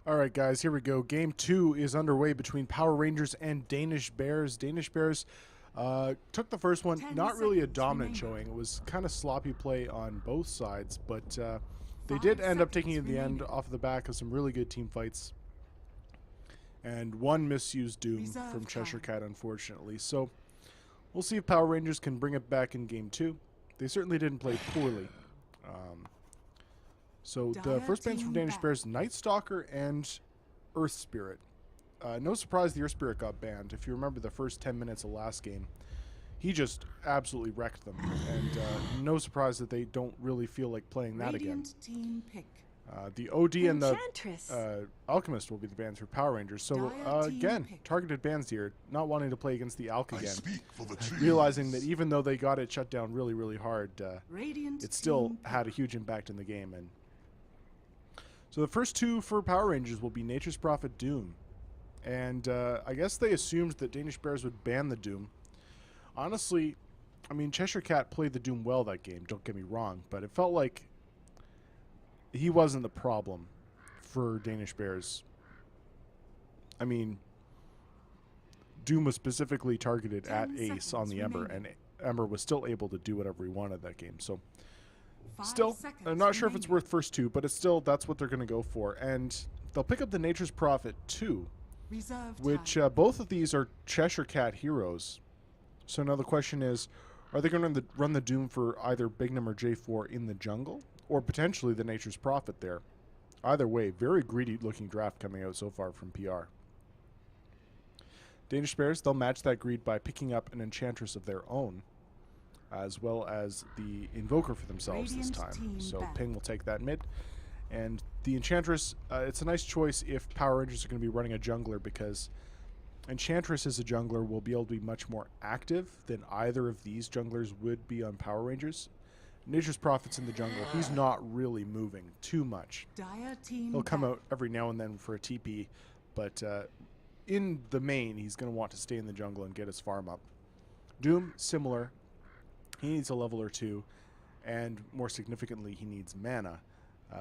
Alright guys, here we go. Game 2 is underway between Power Rangers and Danish Bears. Danish Bears took the first one, not really a dominant showing. It was kind of sloppy play on both sides, but they did end up taking it in the end off of the back of some really good team fights. And one misused Doom from Cheshire Cat, unfortunately. So we'll see if Power Rangers can bring it back in Game 2. They certainly didn't play poorly. So the first bands from Danish Bears, Night Stalker and Earth Spirit. No surprise the Earth Spirit got banned. If you remember the first 10 minutes of last game, he just absolutely wrecked them. And no surprise that they don't really feel like playing that again. Team pick. The OD and the Alchemist will be the bands for Power Rangers. So again, targeted bands here, not wanting to play against the Alch again. Realizing that even though they got it shut down really, really hard, it still had a huge impact in the game. And so the first two for Power Rangers will be Nature's Prophet Doom. And I guess they assumed that Danish Bears would ban the Doom. Honestly, I mean, Cheshire Cat played the Doom well that game, don't get me wrong, but it felt like he wasn't the problem for Danish Bears. I mean, Doom was specifically targeted at Ace on the Ember, and Ember was still able to do whatever he wanted that game. So still, I'm not sure if it's worth first two, but it's still, that's what they're going to go for. And they'll pick up the Nature's Prophet 2, which both of these are Cheshire Cat heroes. So now the question is, are they going to run the Doom for either Bignum or J4 in the jungle, or potentially the Nature's Prophet there? Either way, very greedy looking draft coming out so far from PR. Danish Bears, they'll match that greed by picking up an Enchantress of their own, as well as the Invoker for themselves this time. So Ping will take that mid. And the Enchantress, it's a nice choice if Power Rangers are going to be running a jungler, because Enchantress as a jungler will be able to be much more active than either of these junglers would be on Power Rangers. Nature's Prophet's in the jungle. He's not really moving too much. He'll come out every now and then for a TP, but in the main, he's going to want to stay in the jungle and get his farm up. Doom, similar. He needs a level or two, and more significantly, he needs mana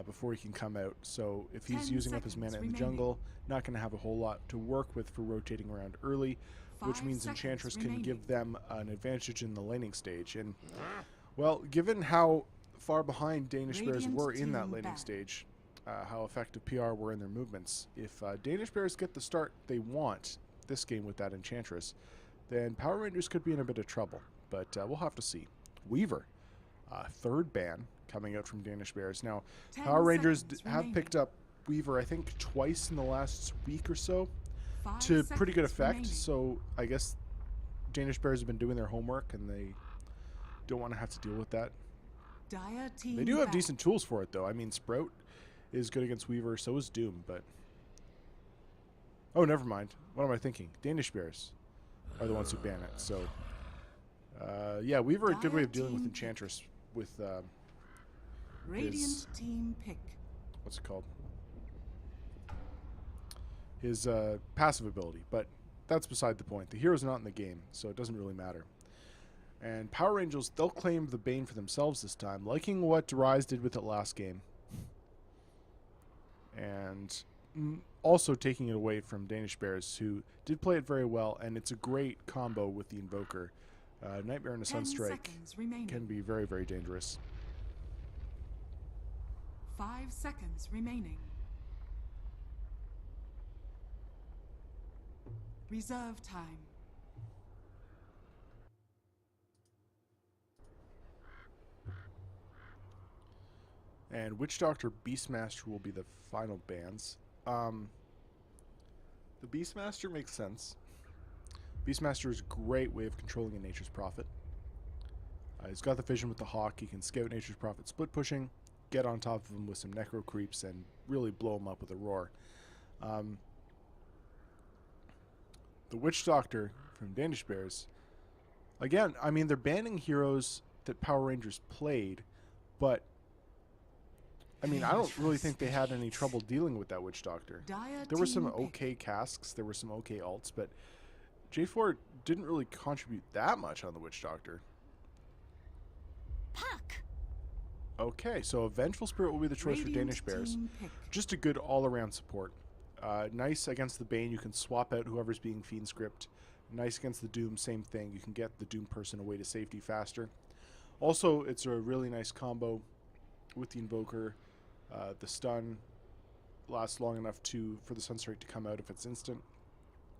before he can come out. So if he's using up his mana in the jungle, not going to have a whole lot to work with for rotating around early, which means Enchantress can give them an advantage in the laning stage. And well, given how far behind Danish Bears were in that laning stage, how effective PR were in their movements, if Danish Bears get the start they want this game with that Enchantress, then Power Rangers could be in a bit of trouble. But we'll have to see. Weaver, third ban coming out from Danish Bears. Now, Power Rangers have picked up Weaver, I think, twice in the last week or so to pretty good effect. So I guess Danish Bears have been doing their homework, and they don't want to have to deal with that. They do have decent tools for it, though. I mean, Sprout is good against Weaver, so is Doom, but... Oh, never mind. What am I thinking? Danish Bears are the ones who ban it, so... yeah, Weaver, a good way of dealing with Enchantress with his... What's it called? His passive ability, but that's beside the point. The hero's not in the game, so it doesn't really matter. And Power Rangers, they'll claim the Bane for themselves this time, liking what Rise did with it last game. And also taking it away from Danish Bears, who did play it very well, and it's a great combo with the Invoker. Nightmare and a Sunstrike can be very, very dangerous. 5 seconds remaining. Reserve time. And Witch Doctor, Beastmaster will be the final bans. The Beastmaster makes sense. Beastmaster is a great way of controlling a Nature's Prophet. He's got the vision with the Hawk. He can scout Nature's Prophet split pushing, get on top of him with some Necro creeps, and really blow him up with a roar. The Witch Doctor from Danish Bears, again, I mean, they're banning heroes that Power Rangers played, but I mean, I don't really think they had any trouble dealing with that Witch Doctor. There were some okay casks, there were some okay alts, but J4 didn't really contribute that much on the Witch Doctor. Puck. Okay, so a Vengeful Spirit will be the choice for Danish Bears. Just a good all-around support. Nice against the Bane. You can swap out whoever's being Fiend Script. Nice against the Doom. Same thing. You can get the Doom person away to safety faster. Also, it's a really nice combo with the Invoker. The stun lasts long enough for the Sunstrike to come out if it's instant.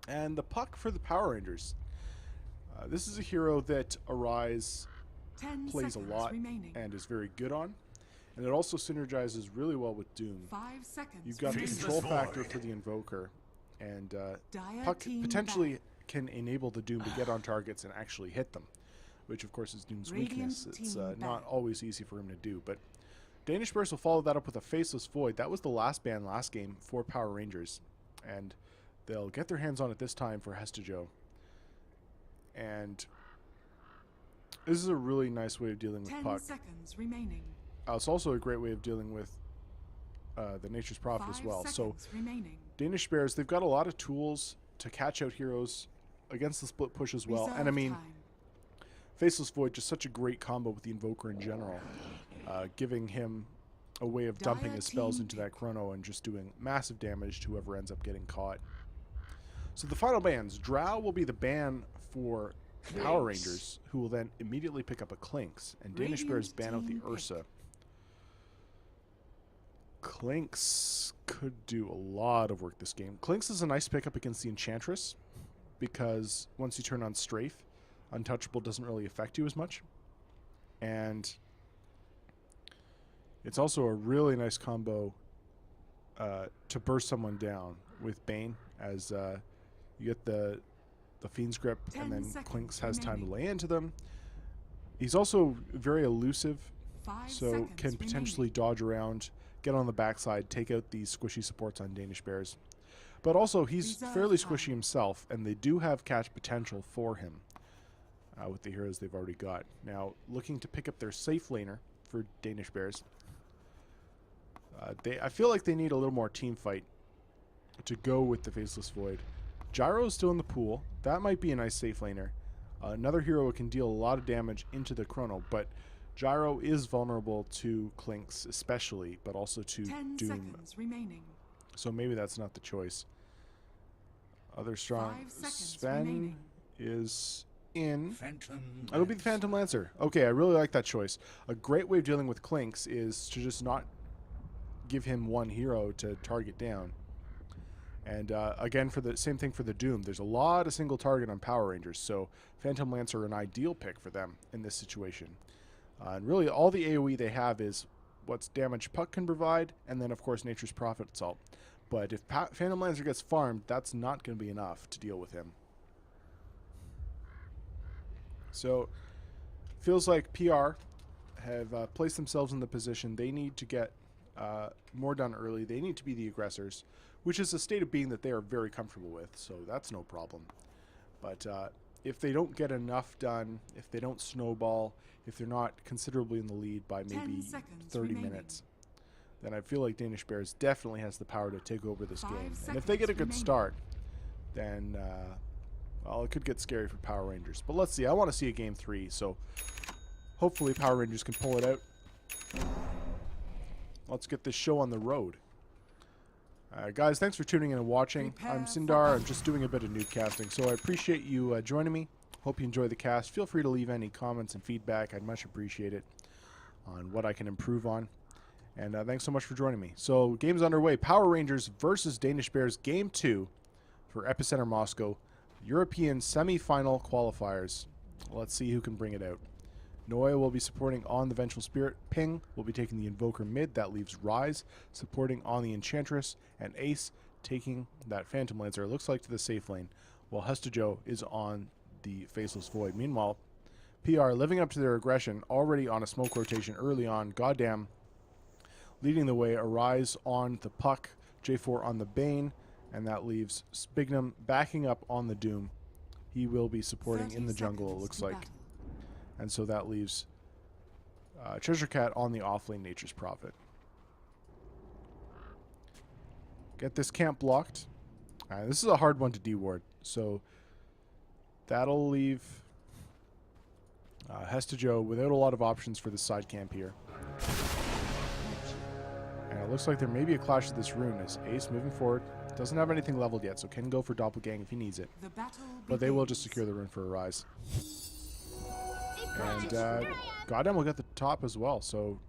And the Puck for the Power Rangers. This is a hero that Arise plays a lot and is very good on. And it also synergizes really well with Doom. 5 seconds. You've got the control factor for the Invoker. And Puck potentially can enable the Doom to get on targets and actually hit them. Which, of course, is Doom's weakness. It's not always easy for him to do. But Danish Bears will follow that up with a Faceless Void. That was the last ban last game for Power Rangers. And they'll get their hands on it this time for Hestejo. And this is a really nice way of dealing with 10 Puck. seconds remaining. It's also a great way of dealing with the Nature's Prophet as well. So Danish Bears, they've got a lot of tools to catch out heroes against the split push as well. And I mean, Faceless Void, just such a great combo with the Invoker in general. Giving him a way of dumping his spells into that chrono and just doing massive damage to whoever ends up getting caught. So the final bans. Drow will be the ban for Power Rangers, who will then immediately pick up a Clinks. And Danish Bears ban out the Ursa. Clinks could do a lot of work this game. Clinks is a nice pickup against the Enchantress, because once you turn on Strafe, Untouchable doesn't really affect you as much. And it's also a really nice combo to burst someone down with Bane, as you get the Fiend's Grip, and then Clinks has time to lay into them. He's also very elusive, so can potentially dodge around, get on the backside, take out these squishy supports on Danish Bears. But also, he's fairly squishy himself, and they do have catch potential for him with the heroes they've already got. Now, looking to pick up their safe laner for Danish Bears. I feel like they need a little more team fight to go with the Faceless Void. Gyro is still in the pool. That might be a nice safe laner. Another hero who can deal a lot of damage into the chrono, but Gyro is vulnerable to Clinks especially, but also to 10 Doom. seconds remaining. So maybe that's not the choice. Other strong. 5 seconds Sven remaining. is in. It'll be the Phantom Lancer. Okay, I really like that choice. A great way of dealing with Clinks is to just not give him one hero to target down. And again, for the same thing for the Doom, there's a lot of single target on Power Rangers, so Phantom Lancer an ideal pick for them in this situation. And really, all the AoE they have is what's damage Puck can provide, and then of course Nature's Prophet Assault. But if Phantom Lancer gets farmed, that's not going to be enough to deal with him. So, feels like PR have placed themselves in the position they need to get more done early. They need to be the aggressors, which is a state of being that they are very comfortable with, so that's no problem. But if they don't get enough done, if they don't snowball, if they're not considerably in the lead by maybe 30 minutes, then I feel like Danish Bears definitely has the power to take over this game. And if they get a good start, then, well, it could get scary for Power Rangers. But let's see. I want to see a Game 3, so hopefully Power Rangers can pull it out. Let's get this show on the road. Guys, thanks for tuning in and watching. I'm Sindar. I'm just doing a bit of NoobCasting, so I appreciate you joining me. Hope you enjoy the cast. Feel free to leave any comments and feedback. I'd much appreciate it on what I can improve on. And thanks so much for joining me. So, game's underway. Power Rangers versus Danish Bears, Game 2 for Epicenter Moscow. European semi-final qualifiers. Let's see who can bring it out. Noia will be supporting on the Vengeful Spirit. Ping will be taking the Invoker mid. That leaves Rise supporting on the Enchantress. And Ace taking that Phantom Lancer, it looks like, to the safe lane. While Hestejo is on the Faceless Void. Meanwhile, PR living up to their aggression, already on a smoke rotation early on. Goddamn. Leading the way, Arise on the Puck. J4 on the Bane. And that leaves Spignum backing up on the Doom. He will be supporting in the jungle, it looks like. And so that leaves Treasure Cat on the offlane Nature's Prophet. Get this camp blocked. This is a hard one to deward. So that'll leave Hestejo without a lot of options for the side camp here. And it looks like there may be a clash of this rune as Ace moving forward, Doesn't have anything leveled yet, so can go for Doppelgang if he needs it. The battle But they will begins. just secure the rune for Arise. And Goddamn will get the top as well. So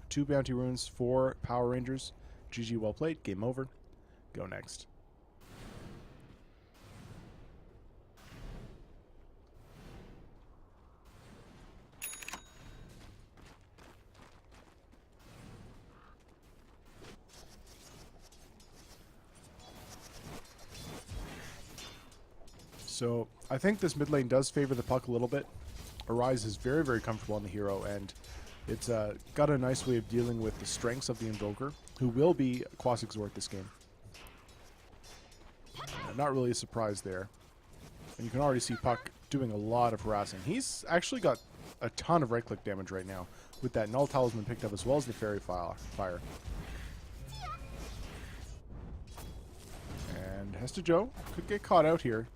2 bounty runes for Power Rangers. GG, well played. Game over. Go next. So I think this mid lane does favor the puck a little bit. Arise is very, very comfortable on the hero, and it's got a nice way of dealing with the strengths of the Invoker, who will be Quals Exhort this game. Not really a surprise there. And you can already see Puck doing a lot of harassing. He's actually got a ton of right-click damage right now, with that Null Talisman picked up as well as the Fairy Fire. And Hesta Joe could get caught out here.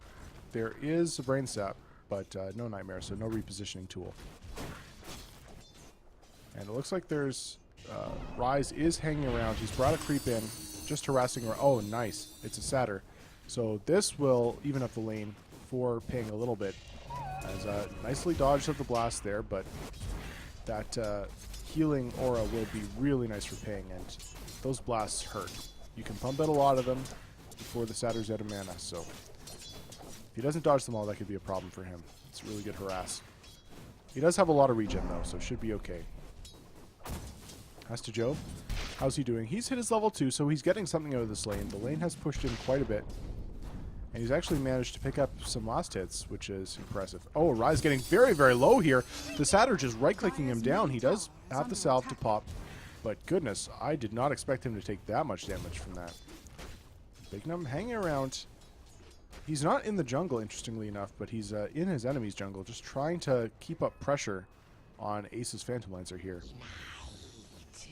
There is a Brain Sap, but no Nightmare, so no repositioning tool. And it looks like there's... Rise is hanging around. He's brought a creep in, just harassing her. Oh, nice. It's a Satyr. So this will even up the lane for Ping a little bit. As nicely dodged at the blast there, but that healing aura will be really nice for Ping, and those blasts hurt. You can pump out a lot of them before the Satyr's out of mana, so... If he doesn't dodge them all, that could be a problem for him. It's really good harass. He does have a lot of regen, though, so should be okay. Hesta Joe. How's he doing? He's hit his level 2, so he's getting something out of this lane. The lane has pushed him quite a bit. And he's actually managed to pick up some last hits, which is impressive. Oh, Rise getting very, very low here. The Satyr just right-clicking him down. He does have the salve to pop. But goodness, I did not expect him to take that much damage from that. Bignum hanging around... He's not in the jungle, interestingly enough, but he's in his enemy's jungle, just trying to keep up pressure on Ace's Phantom Lancer here.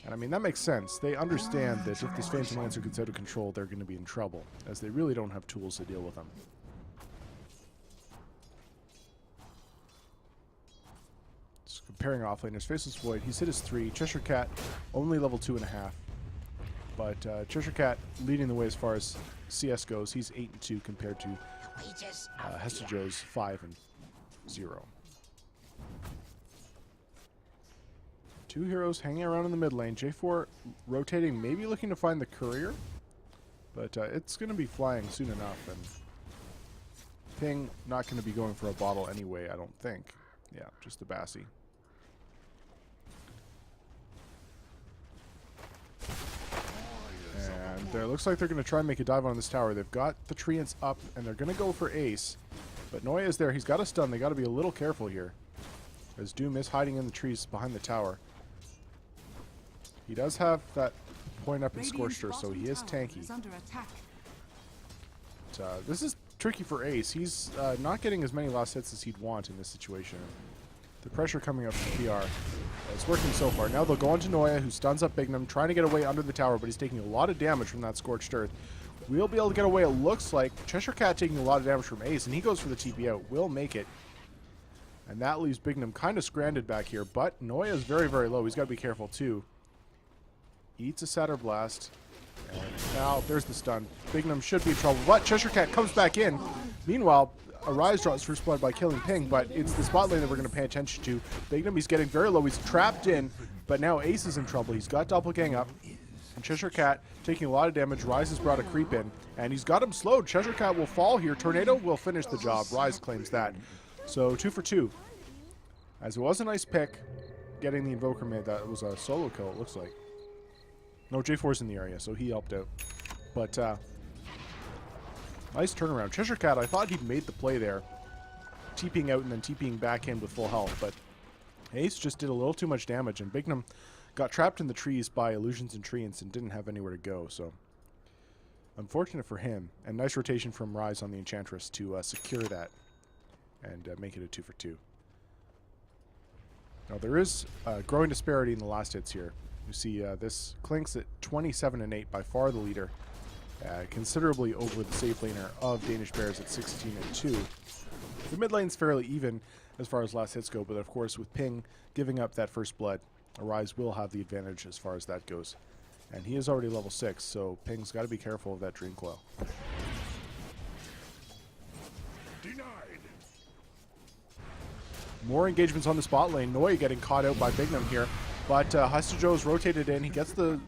And I mean, that makes sense. They understand that if this Phantom Lancer gets out of control, they're going to be in trouble, as they really don't have tools to deal with them. Just comparing offlaners, Faceless Void, he's hit his 3. Cheshire Cat, only level 2.5. But Cheshire Cat leading the way as far as CS goes. He's 8-2 compared to Hesta Joe's 5-0. 2 heroes hanging around in the mid lane. J4 rotating, maybe looking to find the courier. But it's going to be flying soon enough. And Ping not going to be going for a bottle anyway, I don't think. Yeah, just the Bassie. And it looks like they're going to try and make a dive on this tower. They've got the Treants up, and they're going to go for Ace. But Noya is there. He's got a stun. They got to be a little careful here, as Doom is hiding in the trees behind the tower. He does have that point up in Scorched Earth, so he is tanky. But, this is tricky for Ace. He's not getting as many last hits as he'd want in this situation. The pressure coming up from PR. It's working so far. Now they'll go on to Noya, who stuns up Bignum, trying to get away under the tower, but he's taking a lot of damage from that Scorched Earth. We'll be able to get away, it looks like. Cheshire Cat taking a lot of damage from Ace, and he goes for the TP out. Will make it. And that leaves Bignum kind of stranded back here, but Noya is very, very low. He's got to be careful, too. Eats a Satyr Blast. And now there's the stun. Bignum should be in trouble, but Cheshire Cat comes back in. Meanwhile, Arise draws first blood by killing Ping, but it's the spot lane that we're going to pay attention to. Bignum, he's getting very low. He's trapped in, but now Ace is in trouble. He's got Doppelgang up. And Cheshire Cat taking a lot of damage. Rise has brought a creep in, and he's got him slowed. Cheshire Cat will fall here. Tornado will finish the job. Rise claims that. So 2 for 2. As it was a nice pick, getting the Invoker mid. That was a solo kill, it looks like. No, J4's in the area, so he helped out. But, nice turnaround. Cheshire Cat, I thought he'd made the play there. TPing out and then TPing back in with full health, but Ace just did a little too much damage, and Bignum got trapped in the trees by Illusions and Treants and didn't have anywhere to go, so unfortunate for him. And nice rotation from Rise on the Enchantress to secure that and make it a 2 for 2. Now there is growing disparity in the last hits here. You see this Clinks at 27-8, by far the leader, considerably over the safe laner of Danish Bears at 16-2. The mid lane's fairly even as far as last hits go, but of course with Ping giving up that first blood, Arise will have the advantage as far as that goes. And he is already level 6, so Ping's got to be careful of that Dream Coil. Denied. More engagements on the spot lane. Noya getting caught out by Bignum here. But Hastajo's rotated in. He gets the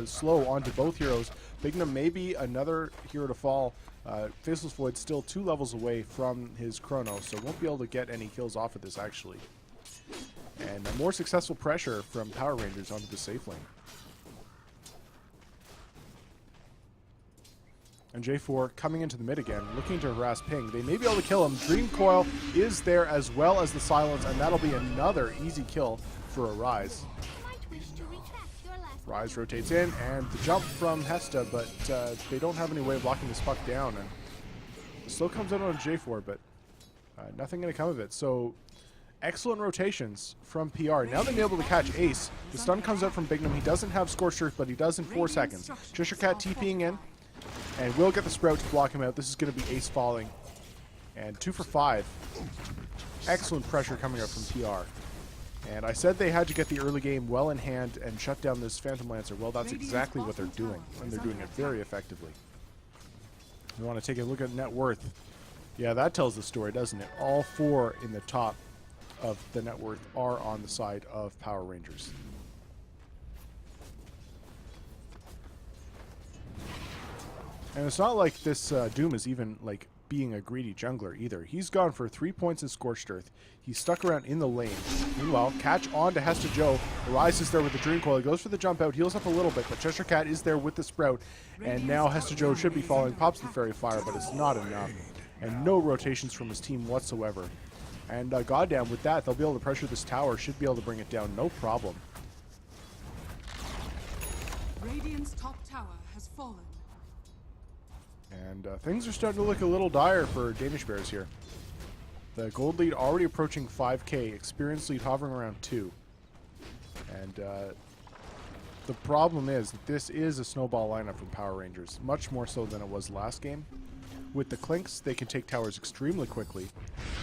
slow onto both heroes. Bignum may be another hero to fall. Faceless Void still 2 levels away from his Chrono, so won't be able to get any kills off of this actually. And a more successful pressure from Power Rangers onto the safe lane. And J4 coming into the mid again, looking to harass Ping. They may be able to kill him. Dream Coil is there as well as the silence, and that'll be another easy kill for a Rise. Rise rotates in, and the jump from Hesta, but they don't have any way of locking this puck down. And the slow comes out on J4, but nothing going to come of it. So excellent rotations from PR. Now they're able to catch Ace. The stun comes out from Bignum. He doesn't have Scorched Earth, but he does in 4 seconds. Cheshire Cat TPing in, and we'll get the Sprout to block him out. This is going to be Ace falling. And 2 for 5. Excellent pressure coming out from PR. And I said they had to get the early game well in hand and shut down this Phantom Lancer. Well, that's exactly what they're doing, and they're doing it very effectively. We want to take a look at net worth. Yeah, that tells the story, doesn't it? All 4 in the top of the net worth are on the side of Power Rangers. And it's not like this Doom is even like being a greedy jungler either. He's gone for 3 points in Scorched Earth. He's stuck around in the lane. Meanwhile, catch on to Hesta Joe. Rise is there with the Dream Coil. He goes for the jump out, heals up a little bit, but Cheshire Cat is there with the Sprout. And now Hesta Joe should be falling. Pops the Fairy Fire, but it's not enough. And no rotations from his team whatsoever. And goddamn, with that, they'll be able to pressure this tower. Should be able to bring it down, no problem. Radiant's top tower has fallen. And things are starting to look a little dire for Danish Bears here. The gold lead already approaching 5k, experience lead hovering around 2. And the problem is that this is a snowball lineup from Power Rangers, much more so than it was last game. With the Clinks, they can take towers extremely quickly.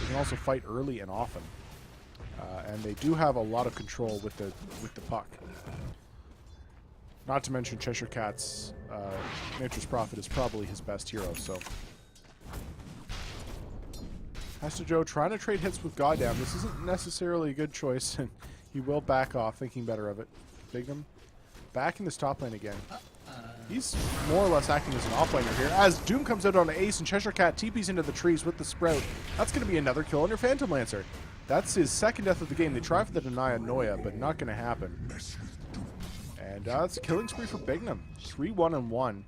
They can also fight early and often. And they do have a lot of control with the puck. Not to mention Cheshire Cat's Nature's Prophet is probably his best hero, so. Hesta Joe trying to trade hits with Goddamn. This isn't necessarily a good choice, and he will back off, thinking better of it. Bignum back in this top lane again. He's more or less acting as an offlaner here, as Doom comes out on Ace and Cheshire Cat TPs into the trees with the Sprout. That's going to be another kill on your Phantom Lancer. That's his second death of the game. They try for the deny on Noya, but not going to happen. And it's a killing spree for Bignum. 3-1-1.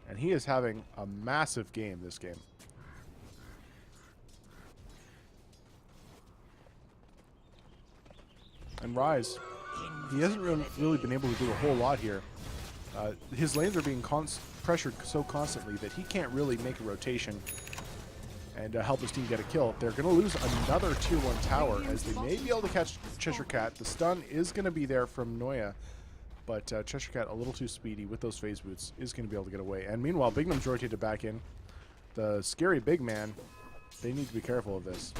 And he is having a massive game this game. And Rise, he hasn't really been able to do a whole lot here. His lanes are being pressured so constantly that he can't really make a rotation and help his team get a kill. They're going to lose another tier 1 tower as they may be able to catch Cheshire Cat. The stun is going to be there from Noya, but Cheshire Cat a little too speedy with those phase boots is going to be able to get away. And meanwhile, Bignum's rotated back in. The scary big man, they need to be careful of this.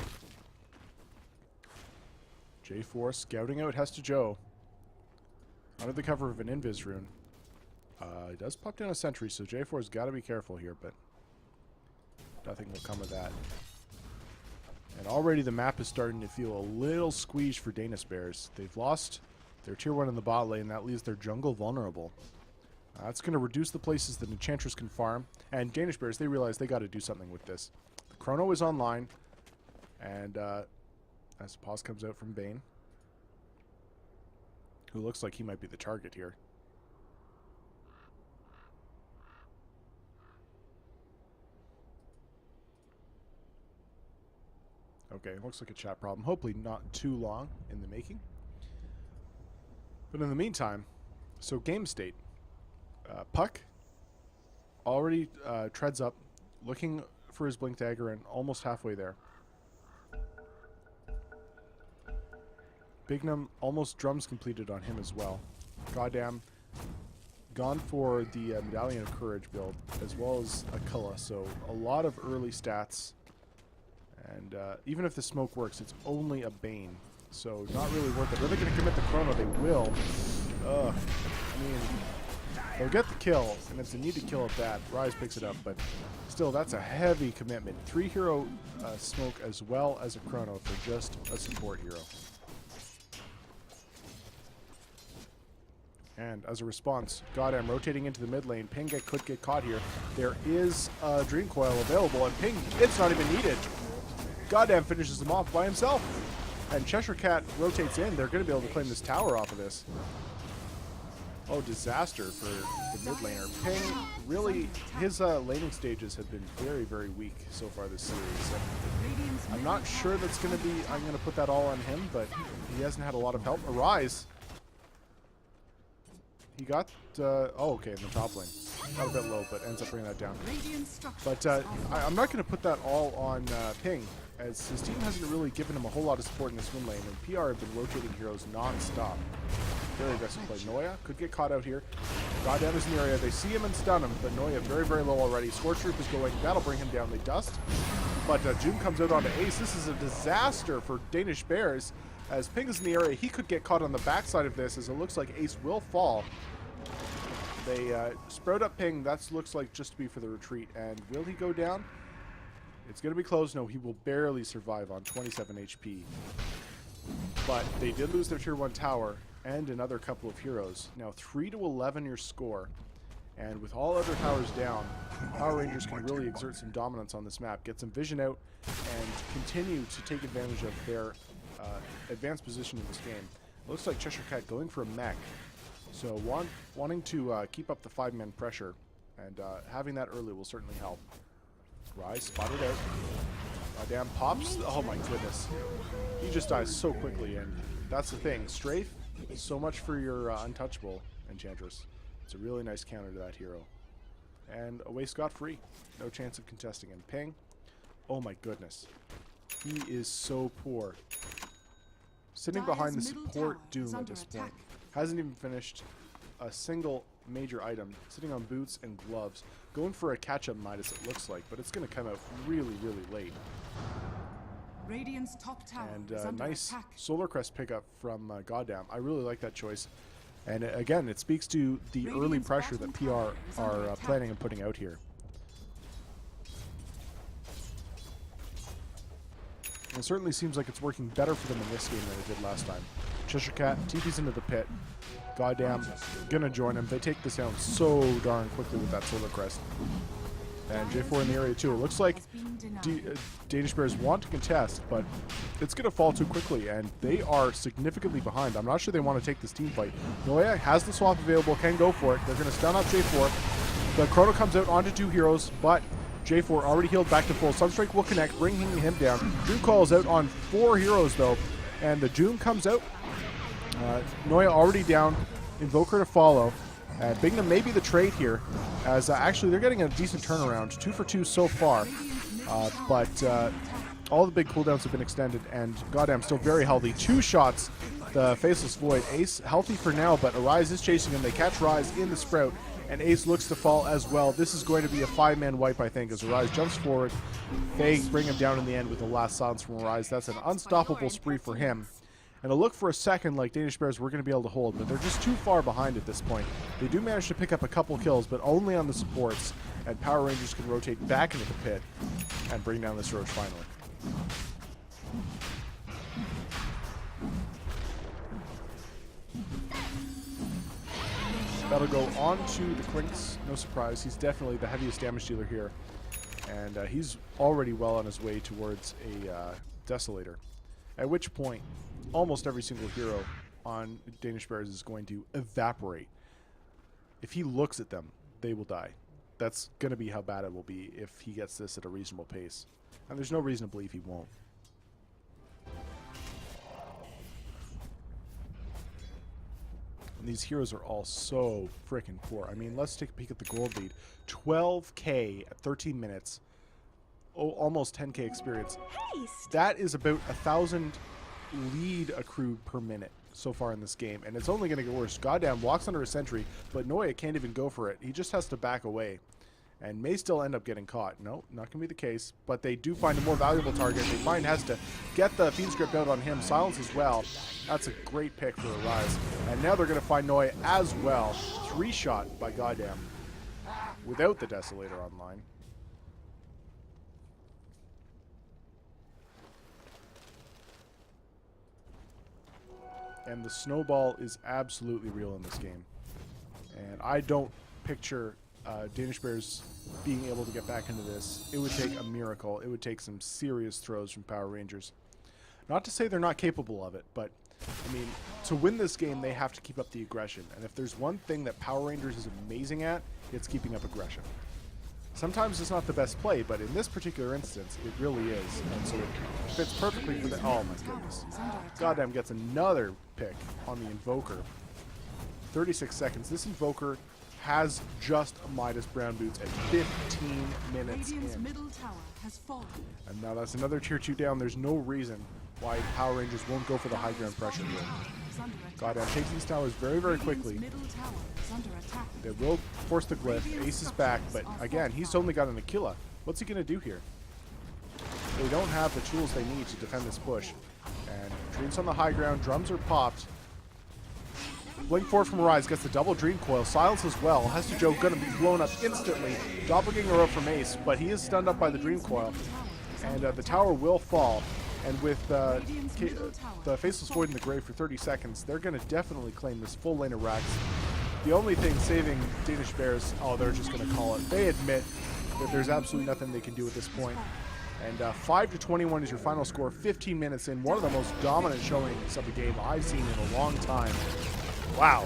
J4 scouting out Hesta Joe under the cover of an Invis rune. He does pop down a sentry, so J4's got to be careful here, but nothing will come of that. And already the map is starting to feel a little squeezed for Danish Bears. They've lost their tier 1 in the bot lane. That leaves their jungle vulnerable. That's going to reduce the places that Enchantress can farm. And Danish Bears, they realize they got to do something with this. The Chrono is online, and as pause comes out from Bane, who looks like he might be the target here. Okay, looks like a chat problem. Hopefully not too long in the making. But in the meantime, so game state. Puck already treads up, looking for his Blink Dagger and almost halfway there. Bignum almost drums completed on him as well. Goddamn, gone for the Medallion of Courage build, as well as Aquila, so a lot of early stats. And even if the smoke works, it's only a Bane, so not really worth it. Are they going to commit the Chrono? They will. I mean, They'll get the kill, and it's a need to kill at that. Rise picks it up, but still, that's a heavy commitment. 3 hero smoke as well as a chrono for just a support hero. And as a response, Goddamn rotating into the mid lane. Ping could get caught here. There is a Dream Coil available, and Ping, it's not even needed. Goddamn finishes him off by himself. And Cheshire Cat rotates in. They're going to be able to claim this tower off of this. Oh, disaster for the mid laner. Ping, really, his laning stages have been very, very weak so far this series. And I'm not sure that's going to be, I'm going to put that all on him, but he hasn't had a lot of help. Arise. He got, oh, okay, in the top lane. Got a bit low, but ends up bringing that down. But I'm not going to put that all on Ping, as his team hasn't really given him a whole lot of support in this mid lane, and PR have been rotating heroes non-stop. Very aggressive play. Noya could get caught out here. Goddamn is in the area. They see him and stun him, but Noya very, very low already. Scorch Troop is going. That'll bring him down. They dust. But June comes out onto Ace. This is a disaster for Danish Bears. As Ping is in the area, he could get caught on the backside of this, as it looks like Ace will fall. They sprout up Ping. That looks like just to be for the retreat. And will he go down? It's going to be close. No, he will barely survive on 27 HP. But they did lose their tier 1 tower and another couple of heroes. Now 3-11 your score. And with all other towers down, Power Rangers can really exert some dominance on this map. Get some vision out and continue to take advantage of their advanced position in this game. It looks like Cheshire Cat going for a mech. So wanting to keep up the 5-man pressure, and having that early will certainly help. Rise, spotted out. Damn, pops. Oh my goodness. He just dies so quickly, and that's the thing. Strafe, so much for your untouchable Enchantress. It's a really nice counter to that hero. And away scot-free. No chance of contesting him. Ping. Oh my goodness. He is so poor. Sitting behind the support Doom at this point. Hasn't even finished a single major item. Sitting on boots and gloves. Going for a catch-up Midas, it looks like, but it's going to come out really, really late. Radiant's top tower And nice Solar Crest pickup from Goddamn. I really like that choice. And again, it speaks to the early pressure that PR are planning on putting out here. And it certainly seems like it's working better for them in this game than it did last time. Cheshire Cat TP's into the pit. Goddamn, gonna join him. They take this down so darn quickly with that Solar Crest. And J4 in the area too. It looks like Danish Bears want to contest, but it's going to fall too quickly, and they are significantly behind. I'm not sure they want to take this team fight. Noya has the swap available, can go for it. They're going to stun up J4. The Chrono comes out onto 2 heroes, but J4 already healed back to full. Sunstrike will connect, bringing him down. Dream Coil is out on 4 heroes, though, and the Doom comes out. Noya already down. Invoker to follow. Bingham may be the trade here, as actually they're getting a decent turnaround. 2 for 2 so far, but all the big cooldowns have been extended, and Goddamn still very healthy. 2 shots, the Faceless Void. Ace healthy for now, but Arise is chasing him. They catch Rise in the Sprout, and Ace looks to fall as well. This is going to be a 5-man wipe, I think, as Arise jumps forward. They bring him down in the end with the last silence from Arise. That's an unstoppable spree for him. And it'll look for a second like Danish Bears were going to be able to hold, but they're just too far behind at this point. They do manage to pick up a couple kills, but only on the supports, and Power Rangers can rotate back into the pit and bring down this Roach finally. That'll go on to the Quinks, no surprise. He's definitely the heaviest damage dealer here, and he's already well on his way towards a Desolator. At which point, almost every single hero on Danish Bears is going to evaporate. If he looks at them, they will die. That's going to be how bad it will be if he gets this at a reasonable pace. And there's no reason to believe he won't. And these heroes are all so freaking poor. I mean, let's take a peek at the gold lead. 12k at 13 minutes. Oh, almost 10k experience. That is about 1,000 lead accrued per minute so far in this game, and it's only going to get worse. Goddamn walks under a sentry, but Noya can't even go for it. He just has to back away, and may still end up getting caught. No, not going to be the case, but they do find a more valuable target. They find has to get the Fiend Script out on him. Silence as well. That's a great pick for a Rise. And now they're going to find Noi as well. 3-shot by Goddamn without the Desolator online. And the snowball is absolutely real in this game. And I don't picture Danish Bears being able to get back into this. It would take a miracle. It would take some serious throws from Power Rangers. Not to say they're not capable of it, but, I mean, to win this game, they have to keep up the aggression. And if there's one thing that Power Rangers is amazing at, it's keeping up aggression. Sometimes it's not the best play, but in this particular instance, it really is. And so it fits perfectly for the... Oh, my goodness. Goddamn gets another pick on the Invoker. 36 seconds. This Invoker has just Midas Brown Boots at 15 minutes Radiant's in. middle tower has fallen. And now that's another tier 2 down. There's no reason why Power Rangers won't go for the high ground pressure here. Goddamn takes these towers very, very quickly. Middle tower is under attack. They will force the glyph. Ace is back, but again, he's only got an Aquila. What's he going to do here? They don't have the tools they need to defend this push. And Dream's on the high ground. Drums are popped. Blink 4 from Rise gets the double Dream Coil. Silence as well. Hester Joe going to be blown up instantly. Doppelganger up from Ace, but he is stunned up by the Dream Coil. And the tower will fall. And with the Faceless Void in the grave for 30 seconds, they're going to definitely claim this full lane of racks. The only thing saving Danish Bears, oh, they're just going to call it. They admit that there's absolutely nothing they can do at this point. And 5-21 is your final score. 15 minutes in, one of the most dominant showings of the game I've seen in a long time. Wow.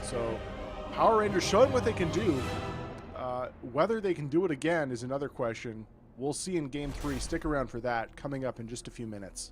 So, Power Rangers showing what they can do. Whether they can do it again is another question. We'll see in Game 3. Stick around for that, coming up in just a few minutes.